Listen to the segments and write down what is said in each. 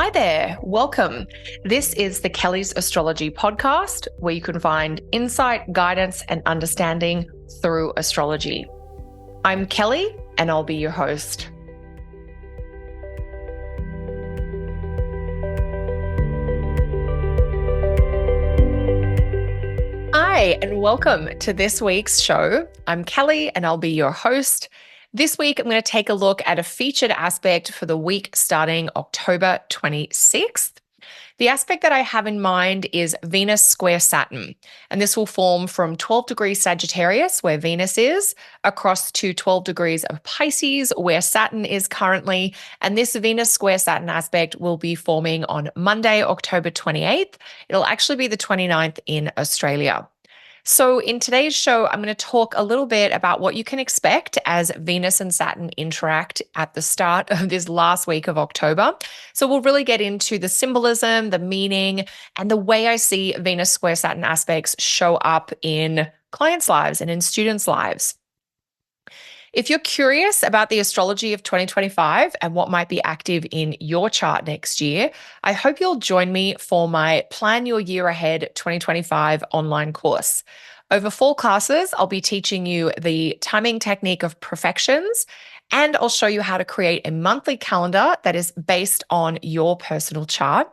Hi there, welcome. This is the Kelly's Astrology podcast, where you can find insight, guidance, and understanding through astrology. I'm Kelly, and I'll be your host. Hi, and welcome to this week's show. I'm Kelly, and I'll be your host. This week, I'm going to take a look at a featured aspect for the week starting October 26th. The aspect that I have in mind is Venus square Saturn, and this will form from 12 degrees Sagittarius, where Venus is, across to 12 degrees of Pisces, where Saturn is currently, and this Venus square Saturn aspect will be forming on Monday, October 28th. It'll actually be the 29th in Australia. So in today's show, I'm going to talk a little bit about what you can expect as Venus and Saturn interact at the start of this last week of October. So we'll really get into the symbolism, the meaning, and the way I see Venus square Saturn aspects show up in clients' lives and in students' lives. If you're curious about the astrology of 2025 and what might be active in your chart next year, I hope you'll join me for my Plan Your Year Ahead 2025 online course. Over 4 classes, I'll be teaching you the timing technique of profections, and I'll show you how to create a monthly calendar that is based on your personal chart.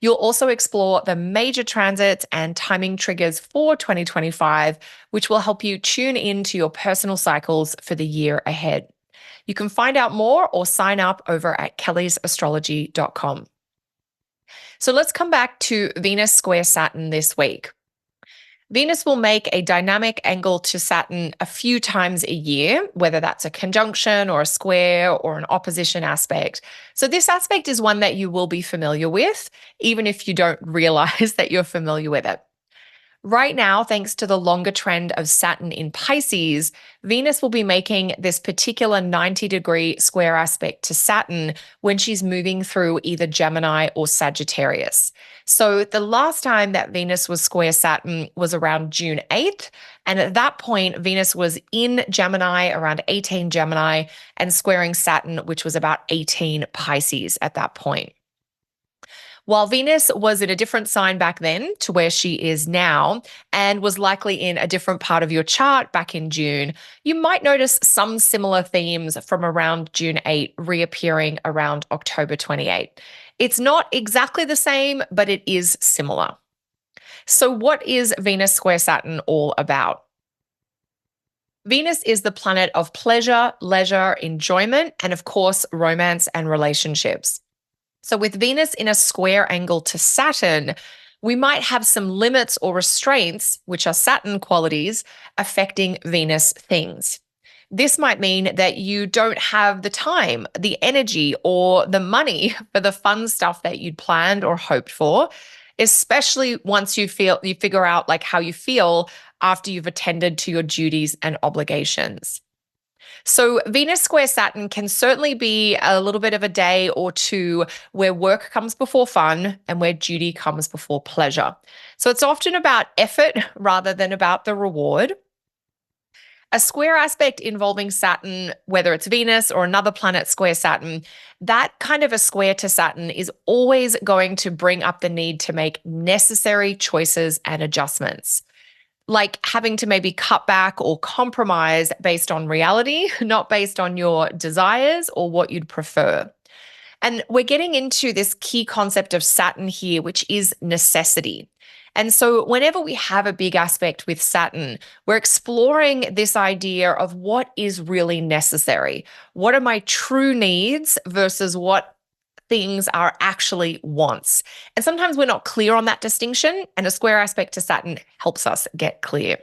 You'll also explore the major transits and timing triggers for 2025, which will help you tune into your personal cycles for the year ahead. You can find out more or sign up over at kellysastrology.com. So let's come back to Venus square Saturn this week. Venus will make a dynamic angle to Saturn a few times a year, whether that's a conjunction or a square or an opposition aspect. So this aspect is one that you will be familiar with, even if you don't realize that you're familiar with it. Right now, thanks to the longer trend of Saturn in Pisces, Venus will be making this particular 90-degree square aspect to Saturn when she's moving through either Gemini or Sagittarius. So the last time that Venus was square Saturn was around June 8th. And at that point, Venus was in Gemini, around 18 Gemini, and squaring Saturn, which was about 18 Pisces at that point. While Venus was in a different sign back then to where she is now, and was likely in a different part of your chart back in June, you might notice some similar themes from around June 8 reappearing around October 28. It's not exactly the same, but it is similar. So what is Venus square Saturn all about? Venus is the planet of pleasure, leisure, enjoyment, and of course, romance and relationships. So with Venus in a square angle to Saturn, we might have some limits or restraints, which are Saturn qualities, affecting Venus things. This might mean that you don't have the time, the energy, or the money for the fun stuff that you'd planned or hoped for, especially once you figure out like how you feel after you've attended to your duties and obligations. So Venus square Saturn can certainly be a little bit of a day or two where work comes before fun and where duty comes before pleasure. So it's often about effort rather than about the reward. A square aspect involving Saturn, whether it's Venus or another planet square Saturn, that kind of a square to Saturn is always going to bring up the need to make necessary choices and adjustments, like having to maybe cut back or compromise based on reality, not based on your desires or what you'd prefer. And we're getting into this key concept of Saturn here, which is necessity. And so whenever we have a big aspect with Saturn, we're exploring this idea of what is really necessary. What are my true needs versus what things are actually wants? And sometimes we're not clear on that distinction, and a square aspect to Saturn helps us get clear.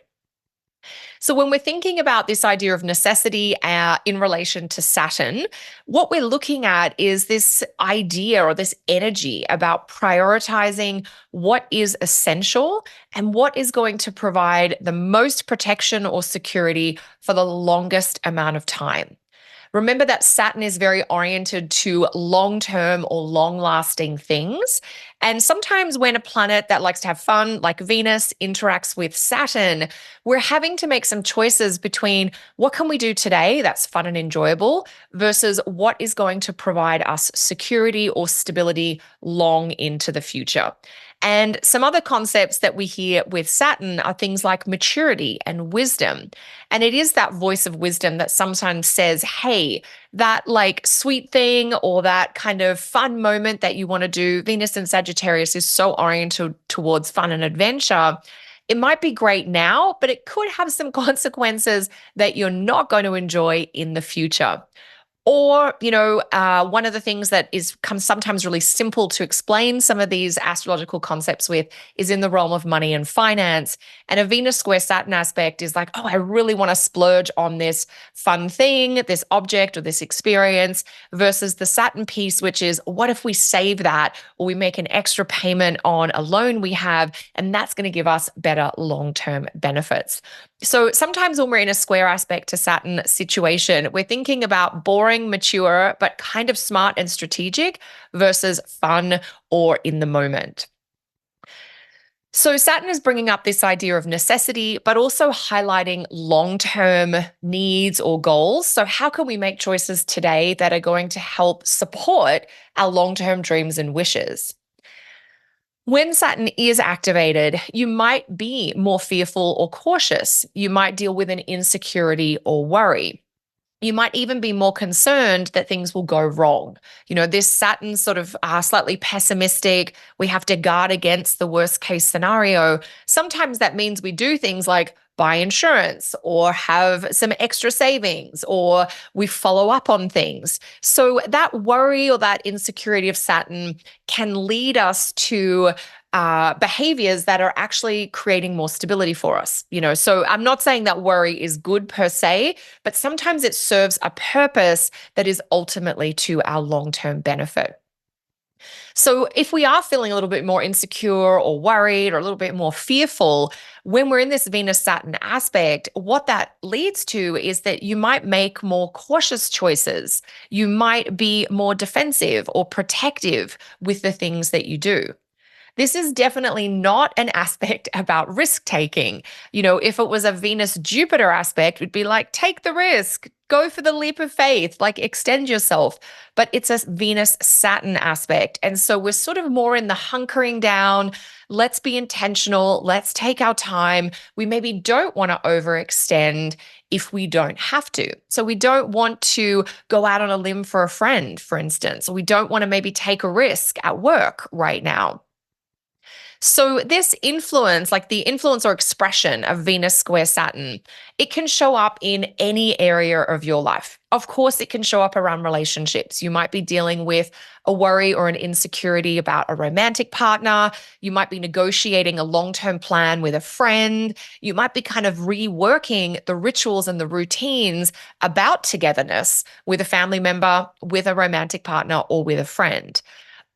So when we're thinking about this idea of necessity in relation to Saturn, what we're looking at is this idea or this energy about prioritizing what is essential and what is going to provide the most protection or security for the longest amount of time. Remember that Saturn is very oriented to long-term or long-lasting things. And sometimes when a planet that likes to have fun, like Venus, interacts with Saturn, we're having to make some choices between what can we do today that's fun and enjoyable versus what is going to provide us security or stability long into the future. And some other concepts that we hear with Saturn are things like maturity and wisdom. And it is that voice of wisdom that sometimes says, hey, that like sweet thing or that kind of fun moment that you want to do. Venus and Sagittarius is so oriented towards fun and adventure. It might be great now, but it could have some consequences that you're not going to enjoy in the future. Or, one of the things that comes sometimes really simple to explain some of these astrological concepts with is in the realm of money and finance. And a Venus square Saturn aspect is like, oh, I really want to splurge on this fun thing, this object or this experience, versus the Saturn piece, which is what if we save that or we make an extra payment on a loan we have, and that's going to give us better long-term benefits. So sometimes when we're in a square aspect to Saturn situation, we're thinking about boring, mature, but kind of smart and strategic versus fun or in the moment. So Saturn is bringing up this idea of necessity, but also highlighting long-term needs or goals. So how can we make choices today that are going to help support our long-term dreams and wishes? When Saturn is activated, you might be more fearful or cautious. You might deal with an insecurity or worry. You might even be more concerned that things will go wrong. This Saturn sort of slightly pessimistic, we have to guard against the worst case scenario. Sometimes that means we do things like buy insurance or have some extra savings or we follow up on things. So that worry or that insecurity of Saturn can lead us to behaviors that are actually creating more stability for us. So I'm not saying that worry is good per se, but sometimes it serves a purpose that is ultimately to our long-term benefit. So if we are feeling a little bit more insecure or worried or a little bit more fearful, when we're in this Venus-Saturn aspect, what that leads to is that you might make more cautious choices. You might be more defensive or protective with the things that you do. This is definitely not an aspect about risk taking. If it was a Venus Jupiter aspect, it'd be like, take the risk, go for the leap of faith, like extend yourself. But it's a Venus Saturn aspect. And so we're sort of more in the hunkering down. Let's be intentional. Let's take our time. We maybe don't want to overextend if we don't have to. So we don't want to go out on a limb for a friend, for instance. We don't want to maybe take a risk at work right now. So this influence, like the influence or expression of Venus square Saturn, it can show up in any area of your life. Of course, it can show up around relationships. You might be dealing with a worry or an insecurity about a romantic partner. You might be negotiating a long-term plan with a friend. You might be kind of reworking the rituals and the routines about togetherness with a family member, with a romantic partner, or with a friend.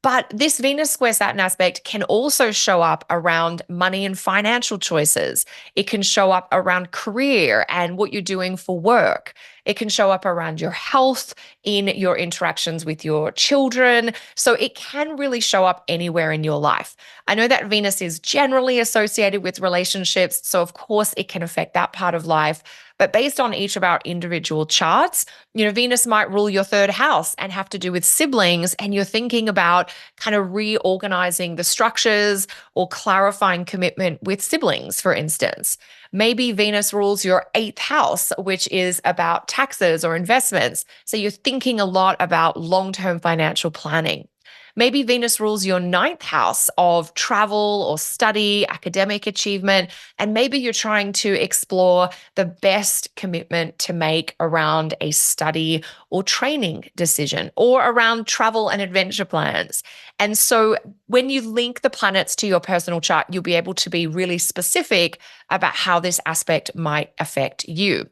But this Venus square Saturn aspect can also show up around money and financial choices. It can show up around career and what you're doing for work. It can show up around your health, in your interactions with your children. So it can really show up anywhere in your life. I know that Venus is generally associated with relationships, so of course it can affect that part of life. But based on each of our individual charts, Venus might rule your third house and have to do with siblings, and you're thinking about kind of reorganizing the structures or clarifying commitment with siblings, for instance. Maybe Venus rules your eighth house, which is about taxes or investments. So you're thinking a lot about long-term financial planning. Maybe Venus rules your ninth house of travel or study, academic achievement, and maybe you're trying to explore the best commitment to make around a study or training decision or around travel and adventure plans. And so when you link the planets to your personal chart, you'll be able to be really specific about how this aspect might affect you.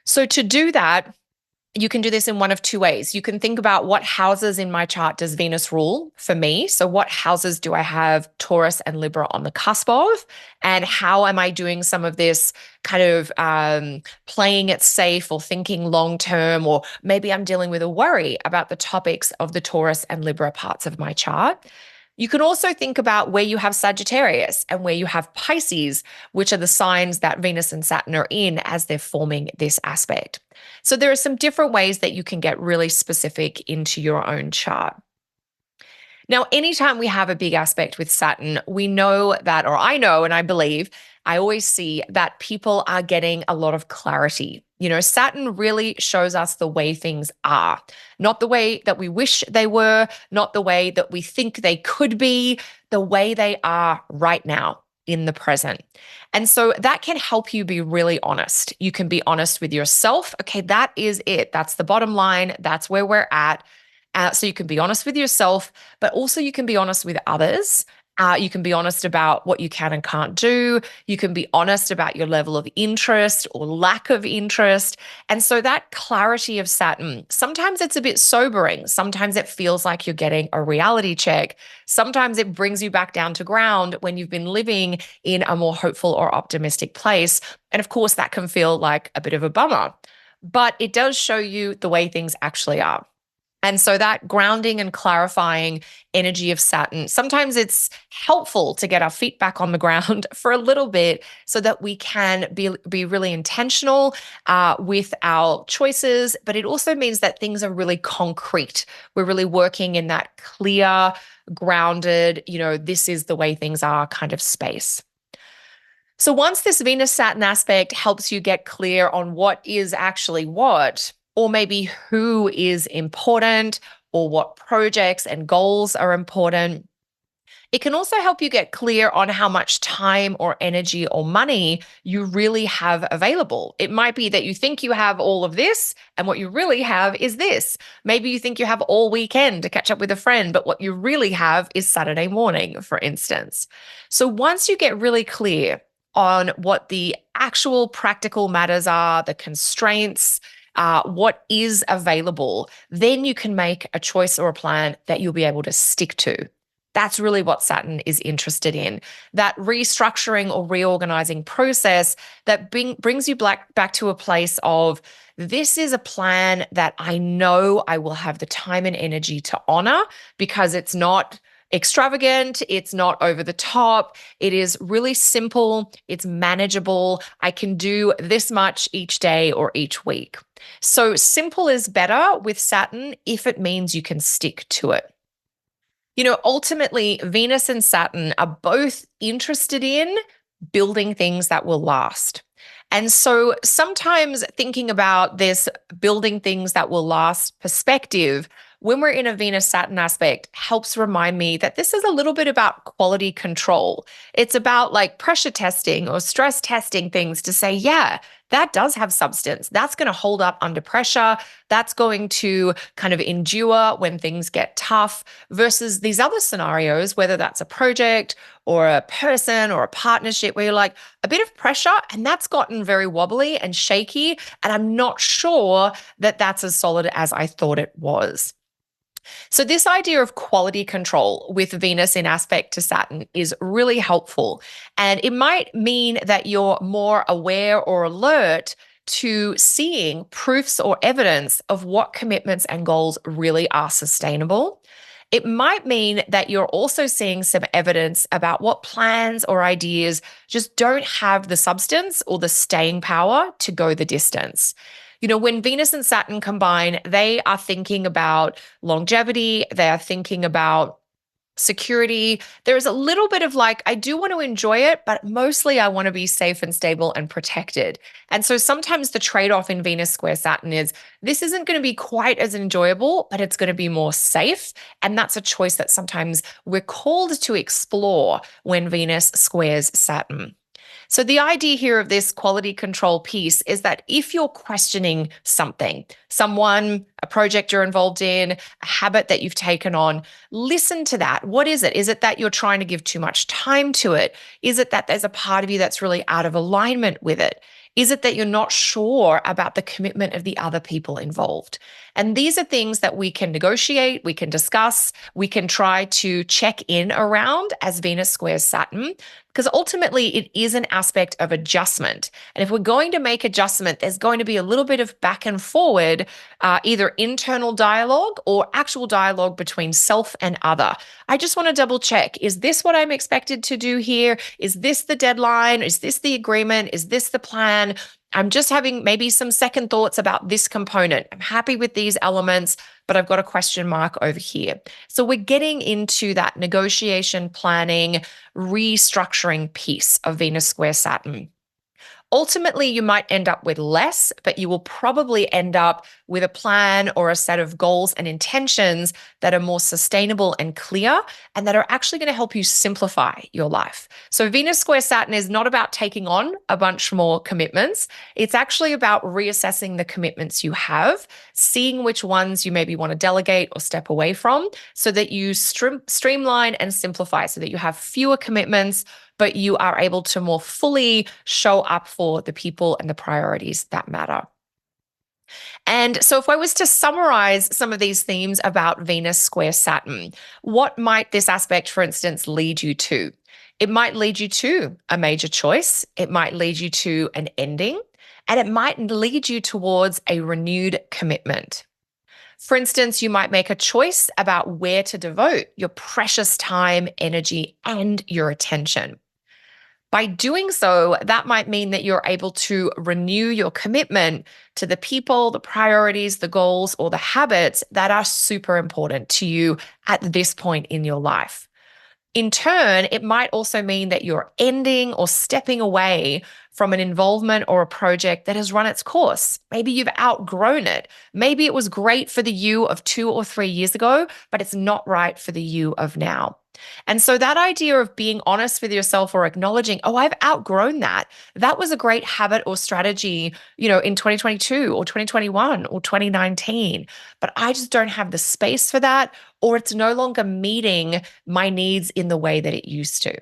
So to do that, you can do this in one of two ways. You can think about what houses in my chart does Venus rule for me. So what houses do I have Taurus and Libra on the cusp of? And how am I doing some of this kind of playing it safe or thinking long term? Or maybe I'm dealing with a worry about the topics of the Taurus and Libra parts of my chart. You can also think about where you have Sagittarius and where you have Pisces, which are the signs that Venus and Saturn are in as they're forming this aspect. So there are some different ways that you can get really specific into your own chart. Now, anytime we have a big aspect with Saturn, we know that, or I know, and I believe, I always see that people are getting a lot of clarity. Saturn really shows us the way things are, not the way that we wish they were, not the way that we think they could be, the way they are right now in the present. And so that can help you be really honest. You can be honest with yourself. Okay, that is it. That's the bottom line. That's where we're at. So you can be honest with yourself, but also you can be honest with others. You can be honest about what you can and can't do. You can be honest about your level of interest or lack of interest. And so that clarity of Saturn, sometimes it's a bit sobering. Sometimes it feels like you're getting a reality check. Sometimes it brings you back down to ground when you've been living in a more hopeful or optimistic place. And of course, that can feel like a bit of a bummer, but it does show you the way things actually are. And so that grounding and clarifying energy of Saturn, sometimes it's helpful to get our feet back on the ground for a little bit so that we can be really intentional with our choices. But it also means that things are really concrete. We're really working in that clear, grounded, this is the way things are kind of space. So once this Venus-Saturn aspect helps you get clear on what is actually what, or maybe who is important, or what projects and goals are important, it can also help you get clear on how much time or energy or money you really have available. It might be that you think you have all of this, and what you really have is this. Maybe you think you have all weekend to catch up with a friend, but what you really have is Saturday morning, for instance. So once you get really clear on what the actual practical matters are, the constraints, what is available, then you can make a choice or a plan that you'll be able to stick to. That's really what Saturn is interested in, that restructuring or reorganizing process that brings you back to a place of, this is a plan that I know I will have the time and energy to honor because it's not extravagant, it's not over the top, it is really simple, it's manageable. I can do this much each day or each week. So simple is better with Saturn if it means you can stick to it. Ultimately, Venus and Saturn are both interested in building things that will last. And so sometimes thinking about this building things that will last perspective, when we're in a Venus-Saturn aspect, helps remind me that this is a little bit about quality control. It's about like pressure testing or stress testing things to say, yeah, that does have substance. That's going to hold up under pressure. That's going to kind of endure when things get tough, versus these other scenarios, whether that's a project or a person or a partnership where you're like, a bit of pressure and that's gotten very wobbly and shaky, and I'm not sure that that's as solid as I thought it was. So this idea of quality control with Venus in aspect to Saturn is really helpful. And it might mean that you're more aware or alert to seeing proofs or evidence of what commitments and goals really are sustainable. It might mean that you're also seeing some evidence about what plans or ideas just don't have the substance or the staying power to go the distance. When Venus and Saturn combine, they are thinking about longevity, they are thinking about security. There's a little bit of like, I do want to enjoy it, but mostly I want to be safe and stable and protected. And so sometimes the trade-off in Venus square Saturn is this isn't going to be quite as enjoyable, but it's going to be more safe. And that's a choice that sometimes we're called to explore when Venus squares Saturn. So the idea here of this quality control piece is that if you're questioning something, someone, a project you're involved in, a habit that you've taken on, listen to that. What is it? Is it that you're trying to give too much time to it? Is it that there's a part of you that's really out of alignment with it? Is it that you're not sure about the commitment of the other people involved? And these are things that we can negotiate, we can discuss, we can try to check in around as Venus squares Saturn, because ultimately it is an aspect of adjustment. And if we're going to make adjustment, there's going to be a little bit of back and forward, either internal dialogue or actual dialogue between self and other. I just want to double check. Is this what I'm expected to do here? Is this the deadline? Is this the agreement? Is this the plan? I'm just having maybe some second thoughts about this component. I'm happy with these elements, but I've got a question mark over here. So we're getting into that negotiation, planning, restructuring piece of Venus square Saturn. Ultimately, you might end up with less, but you will probably end up with a plan or a set of goals and intentions that are more sustainable and clear, and that are actually going to help you simplify your life. So Venus square Saturn is not about taking on a bunch more commitments. It's actually about reassessing the commitments you have, seeing which ones you maybe want to delegate or step away from, so that you streamline and simplify, so that you have fewer commitments, but you are able to more fully show up for the people and the priorities that matter. And so if I was to summarize some of these themes about Venus square Saturn, what might this aspect, for instance, lead you to? It might lead you to a major choice. It might lead you to an ending, and it might lead you towards a renewed commitment. For instance, you might make a choice about where to devote your precious time, energy, and your attention. By doing so, that might mean that you're able to renew your commitment to the people, the priorities, the goals, or the habits that are super important to you at this point in your life. In turn, it might also mean that you're ending or stepping away from an involvement or a project that has run its course. Maybe you've outgrown it. Maybe it was great for the you of 2 or 3 years ago, but it's not right for the you of now. And so that idea of being honest with yourself or acknowledging, oh, I've outgrown that. That was a great habit or strategy, in 2022 or 2021 or 2019, but I just don't have the space for that, or it's no longer meeting my needs in the way that it used to.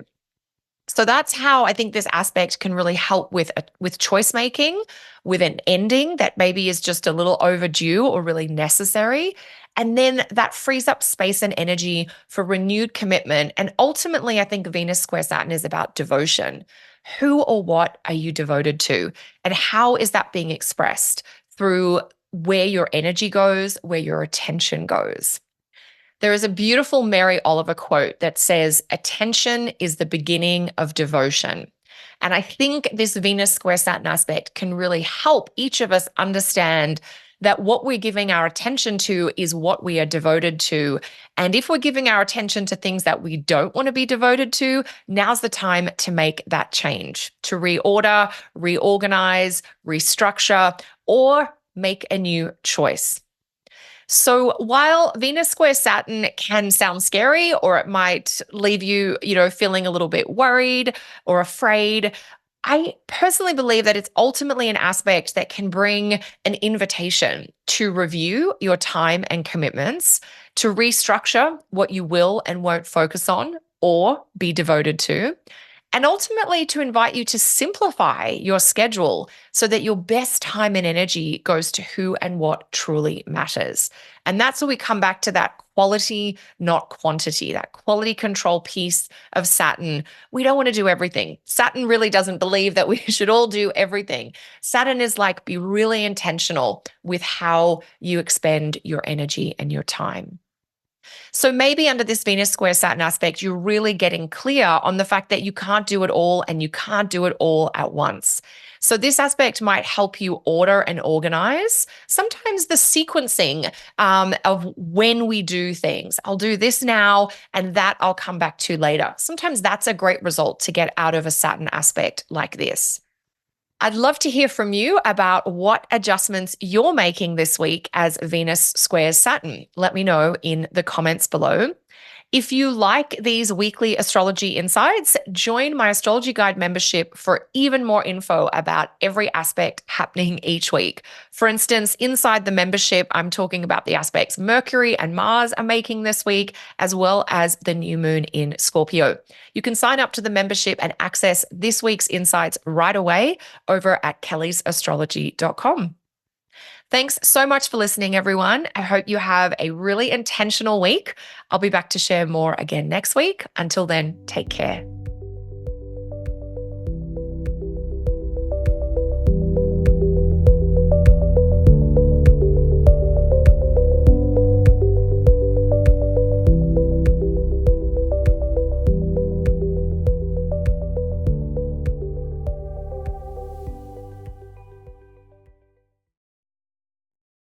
So that's how I think this aspect can really help with choice making, with an ending that maybe is just a little overdue or really necessary. And then that frees up space and energy for renewed commitment. And ultimately, I think Venus square Saturn is about devotion. Who or what are you devoted to? And how is that being expressed through where your energy goes, where your attention goes? There is a beautiful Mary Oliver quote that says, "Attention is the beginning of devotion." And I think this Venus square Saturn aspect can really help each of us understand that what we're giving our attention to is what we are devoted to. And if we're giving our attention to things that we don't want to be devoted to, now's the time to make that change, to reorder, reorganize, restructure, or make a new choice. So while Venus square Saturn can sound scary, or it might leave you, feeling a little bit worried or afraid, I personally believe that it's ultimately an aspect that can bring an invitation to review your time and commitments, to restructure what you will and won't focus on or be devoted to, and ultimately to invite you to simplify your schedule so that your best time and energy goes to who and what truly matters. And that's where we come back to that quality, not quantity, that quality control piece of Saturn. We don't want to do everything. Saturn really doesn't believe that we should all do everything. Saturn is like, be really intentional with how you expend your energy and your time. So maybe under this Venus square Saturn aspect, you're really getting clear on the fact that you can't do it all and you can't do it all at once. So this aspect might help you order and organize. Sometimes the sequencing of when we do things. I'll do this now and that I'll come back to later. Sometimes that's a great result to get out of a Saturn aspect like this. I'd love to hear from you about what adjustments you're making this week as Venus squares Saturn. Let me know in the comments below. If you like these weekly astrology insights, join my Astrology Guide membership for even more info about every aspect happening each week. For instance, inside the membership, I'm talking about the aspects Mercury and Mars are making this week, as well as the new moon in Scorpio. You can sign up to the membership and access this week's insights right away over at kellysastrology.com. Thanks so much for listening, everyone. I hope you have a really intentional week. I'll be back to share more again next week. Until then, take care.